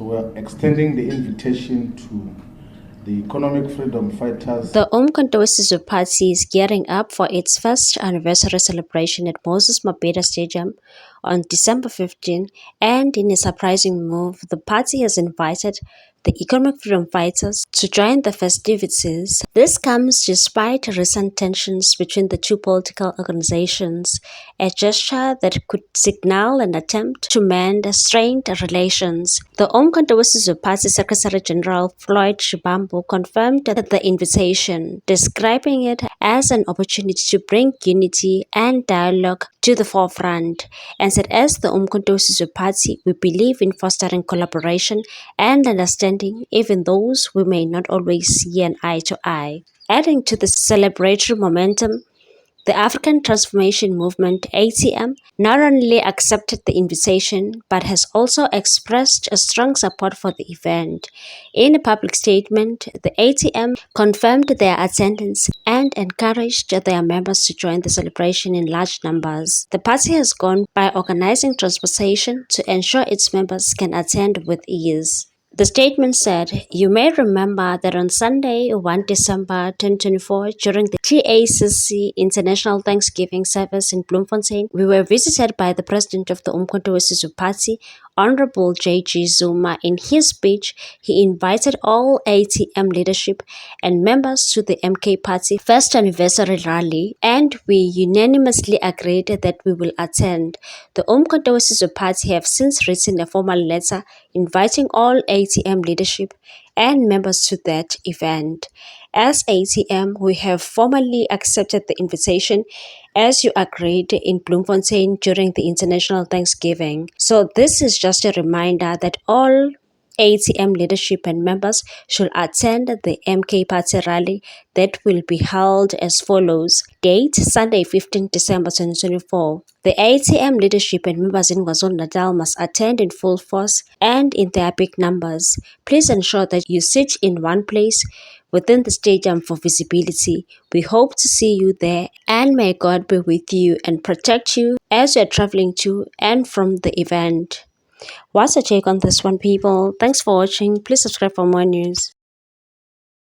So we're extending the invitation to the economic freedom fighters. The Umkhonto Wesizwe Party is gearing up for its first anniversary celebration at Moses Mabhida Stadium on December 15, and in a surprising move, the party has invited the economic freedom fighters to join the festivities. This comes despite recent tensions between the two political organizations, a gesture that could signal an attempt to mend strained relations. The Umkhonto Wesizwe Party Secretary General Floyd Shivambu confirmed the invitation, describing it as an opportunity to bring unity and dialogue to the forefront, and said, as the Umkhonto Wesizwe Party, we believe in fostering collaboration and understanding even those we may not always see eye to eye. Adding to the celebratory momentum, the African Transformation Movement (ATM) not only accepted the invitation but has also expressed a strong support for the event. In a public statement, the ATM confirmed their attendance and encouraged their members to join the celebration in large numbers. The party has gone by organizing transportation to ensure its members can attend with ease. The statement said, "You may remember that on Sunday, 1 December 2024, during the TACC International Thanksgiving service in Bloemfontein, we were visited by the president of the Umkhonto Wesizwe Party, Honorable J.G. Zuma. In his speech, he invited all ATM leadership and members to the MK Party first anniversary rally, and we unanimously agreed that we will attend. The Umkhonto Wesizwe Party have since written a formal letter inviting all ATM leadership and members to that event. As ATM, we have formally accepted the invitation as you agreed in Bloemfontein during the International Thanksgiving. So this is just a reminder that all ATM leadership and members should attend the MK Party rally that will be held as follows. Date, Sunday 15 December 2024. The ATM leadership and members in KwaZulu-Natal must attend in full force and in their big numbers. Please ensure that you sit in one place within the stadium for visibility. We hope to see you there, and may God be with you and protect you as you are traveling to and from the event." What's your take on this one, people? Thanks for watching. Please subscribe for more news.